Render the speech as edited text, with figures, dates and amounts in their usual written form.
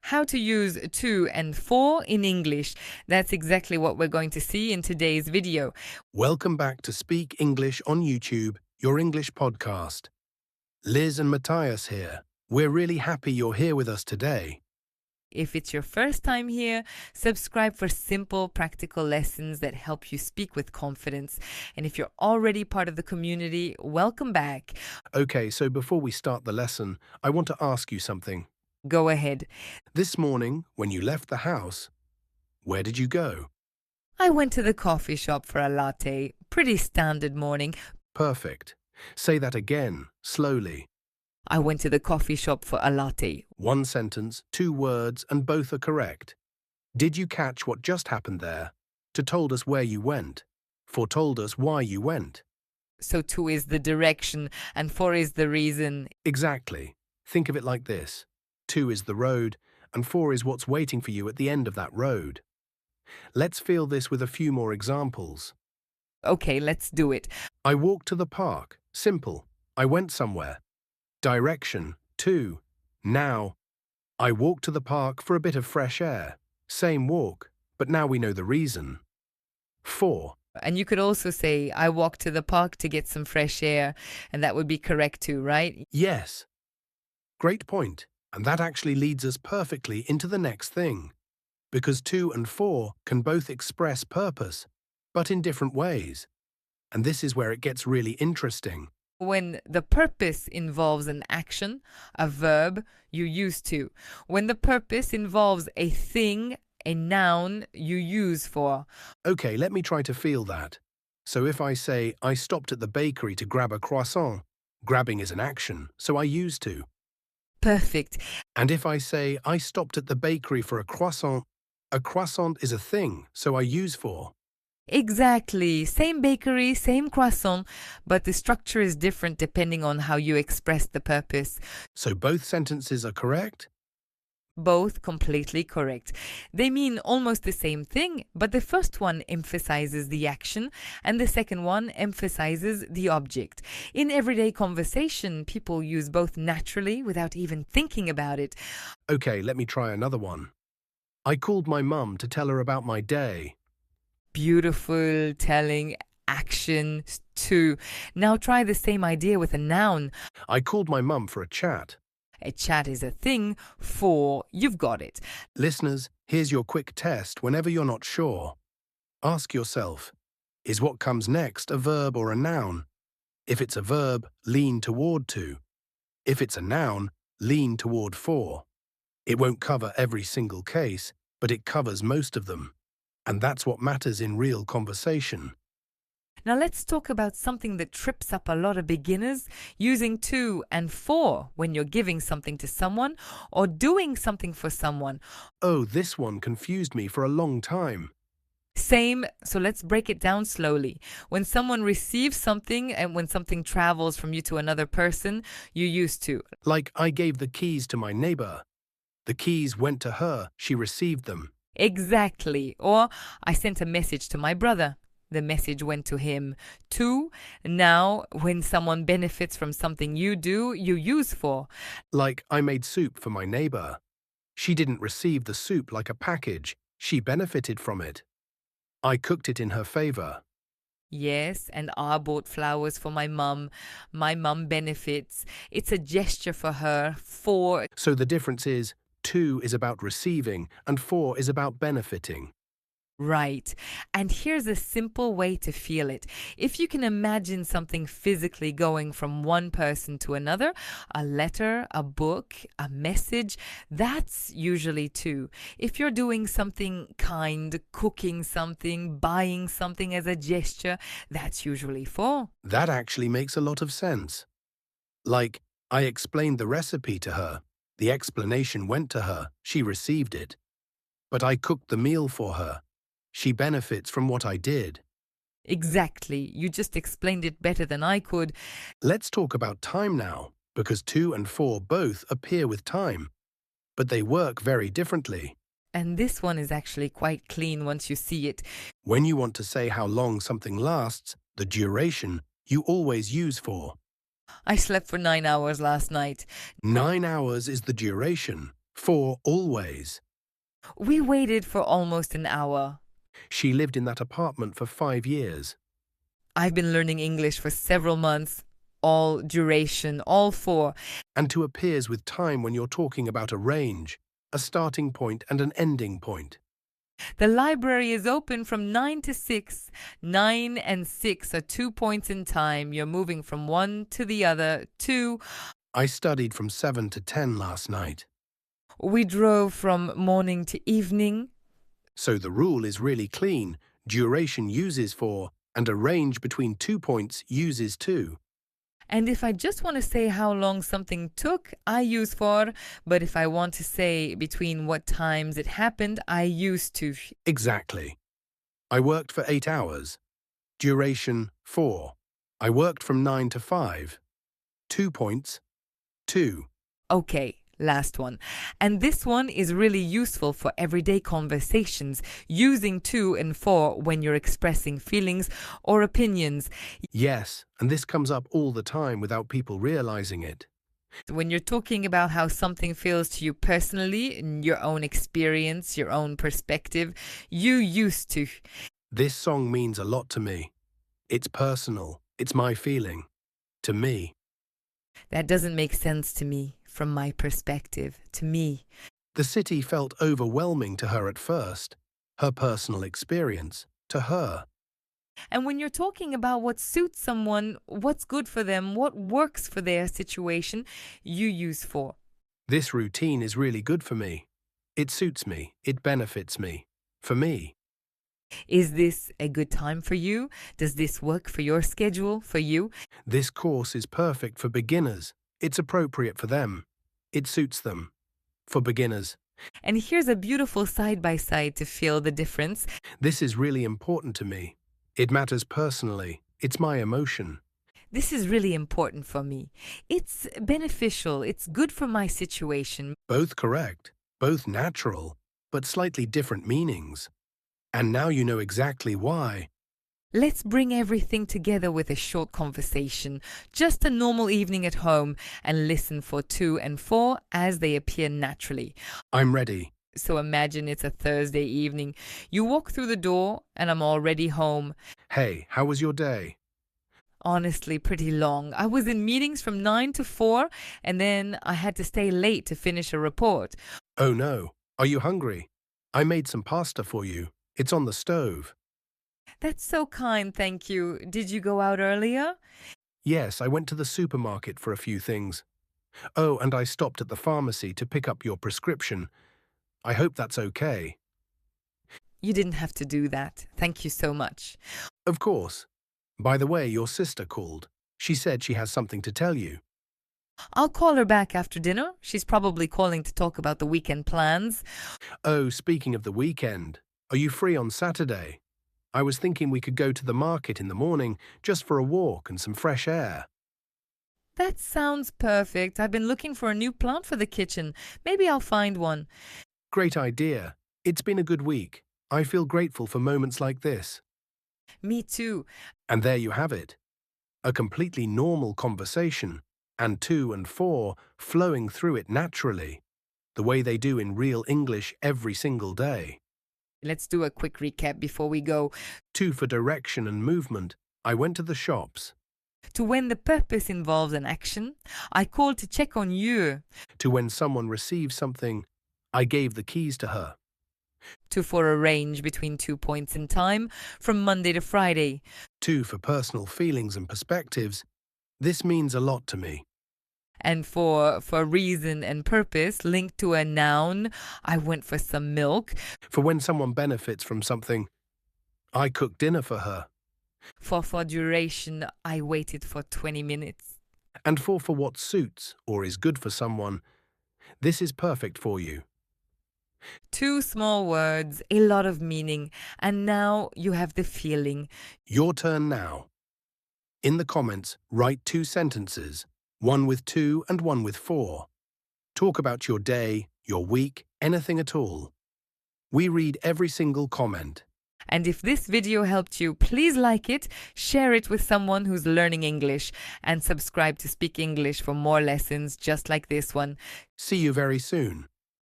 How to use to and for in English. That's exactly what we're going to see in today's video. Welcome back to Speak English on YouTube, your English podcast. Liz and Matthias here. We're really happy you're here with us today. If it's your first time here, subscribe for simple, practical lessons that help you speak with confidence. And if you're already part of the community, welcome back. Okay, so before we start the lesson, I want to ask you something. Go ahead. This morning, when you left the house, where did you go? I went to the coffee shop for a latte. Pretty standard morning. Perfect. Say that again, slowly. I went to the coffee shop for a latte. One sentence, 2 words, and both are correct. Did you catch what just happened there? To told us where you went. Foretold us why you went. So to is the direction and for is the reason. Exactly. Think of it like this. 2 is the road, and 4 is what's waiting for you at the end of that road. Let's feel this with a few more examples. Okay, let's do it. I walked to the park. Simple. I went somewhere. Direction. 2. Now. I walked to the park for a bit of fresh air. Same walk, but now we know the reason. 4. And you could also say, I walked to the park to get some fresh air. And that would be correct too, right? Yes. Great point. And that actually leads us perfectly into the next thing. Because 2 and 4 can both express purpose, but in different ways. And this is where it gets really interesting. When the purpose involves an action, a verb, you use to. When the purpose involves a thing, a noun, you use for. Okay, let me try to feel that. So if I say, I stopped at the bakery to grab a croissant, grabbing is an action, so I use to. Perfect. And if I say, I stopped at the bakery for a croissant is a thing, so I use for. Exactly. Same bakery, same croissant, but the structure is different depending on how you express the purpose. So both sentences are correct? Both completely correct. They mean almost the same thing, but the first one emphasizes the action and the second one emphasizes the object. In everyday conversation, people use both naturally without even thinking about it. Okay, let me try another one. I called my mum to tell her about my day. Beautiful, telling, action, to. Now try the same idea with a noun. I called my mum for a chat. A chat is a thing, for you've got it. Listeners, here's your quick test whenever you're not sure. Ask yourself, is what comes next a verb or a noun? If it's a verb, lean toward to. If it's a noun, lean toward for. It won't cover every single case, but it covers most of them. And that's what matters in real conversation. Now let's talk about something that trips up a lot of beginners, using to and for when you're giving something to someone or doing something for someone. Oh, this one confused me for a long time. Same, so let's break it down slowly. When someone receives something and when something travels from you to another person, you use to. Like, I gave the keys to my neighbor. The keys went to her, she received them. Exactly. Or I sent a message to my brother. The message went to him. To, now, when someone benefits from something you do, you use for. Like, I made soup for my neighbor. She didn't receive the soup like a package. She benefited from it. I cooked it in her favor. Yes, and I bought flowers for my mum. My mum benefits. It's a gesture for her, for. So the difference is, to is about receiving and for is about benefiting. Right. And here's a simple way to feel it. If you can imagine something physically going from one person to another, a letter, a book, a message, that's usually to. If you're doing something kind, cooking something, buying something as a gesture, that's usually for. That actually makes a lot of sense. Like, I explained the recipe to her. The explanation went to her. She received it. But I cooked the meal for her. She benefits from what I did. Exactly. You just explained it better than I could. Let's talk about time now, because to and for both appear with time, but they work very differently. And this one is actually quite clean once you see it. When you want to say how long something lasts, the duration, you always use for. I slept for 9 hours last night. 9 hours is the duration. 4. Always. We waited for almost an hour. She lived in that apartment for 5 years. I've been learning English for several months. All duration, all four. And to appears with time when you're talking about a range, a starting point and an ending point. The library is open from 9 to 6. 9 and 6 are 2 points in time. You're moving from one to the other. 2. I studied from 7 to 10 last night. We drove from morning to evening. So the rule is really clean. Duration uses for, and a range between 2 points uses to. And if I just want to say how long something took, I use for. But if I want to say between what times it happened, I use to. Exactly. I worked for 8 hours. Duration 4. I worked from 9 to 5. 2 points. 2. Okay, last one. And this one is really useful for everyday conversations, using to and for when you're expressing feelings or opinions. Yes, and this comes up all the time without people realizing it. When you're talking about how something feels to you personally, in your own experience, your own perspective, you used to. This song means a lot to me. It's personal. It's my feeling. To me. That doesn't make sense to me from my perspective, to me. The city felt overwhelming to her at first. Her personal experience. To her. And when you're talking about what suits someone, what's good for them, what works for their situation, you use for. This routine is really good for me. It suits me. It benefits me. For me. Is this a good time for you? Does this work for your schedule, for you? This course is perfect for beginners. It's appropriate for them. It suits them. For beginners. And here's a beautiful side-by-side to feel the difference. This is really important to me. It matters personally. It's my emotion. This is really important for me. It's beneficial. It's good for my situation. Both correct, both natural, but slightly different meanings. And now you know exactly why. Let's bring everything together with a short conversation, just a normal evening at home, and listen for to and for as they appear naturally. I'm ready. So imagine it's a Thursday evening. You walk through the door and I'm already home. Hey, how was your day? Honestly, pretty long. I was in meetings from 9 to 4 and then I had to stay late to finish a report. Oh no, are you hungry? I made some pasta for you. It's on the stove. That's so kind, thank you. Did you go out earlier? Yes, I went to the supermarket for a few things. Oh, and I stopped at the pharmacy to pick up your prescription. I hope that's okay. You didn't have to do that. Thank you so much. Of course. By the way, your sister called. She said she has something to tell you. I'll call her back after dinner. She's probably calling to talk about the weekend plans. Oh, speaking of the weekend, are you free on Saturday? I was thinking we could go to the market in the morning just for a walk and some fresh air. That sounds perfect. I've been looking for a new plant for the kitchen. Maybe I'll find one. Great idea. It's been a good week. I feel grateful for moments like this. Me too. And there you have it. A completely normal conversation, and to and for flowing through it naturally, the way they do in real English every single day. Let's do a quick recap before we go. To for direction and movement, I went to the shops. To when the purpose involves an action, I called to check on you. To when someone receives something, I gave the keys to her. To for a range between 2 points in time, from Monday to Friday. To for personal feelings and perspectives. This means a lot to me. And for reason and purpose, linked to a noun, I went for some milk. For when someone benefits from something, I cooked dinner for her. For duration, I waited for 20 minutes. And for what suits or is good for someone, this is perfect for you. 2 small words, a lot of meaning, and now you have the feeling. Your turn now. In the comments, write 2 sentences, one with to and one with for. Talk about your day, your week, anything at all. We read every single comment. And if this video helped you, please like it, share it with someone who's learning English, and subscribe to Speak English for more lessons just like this one. See you very soon.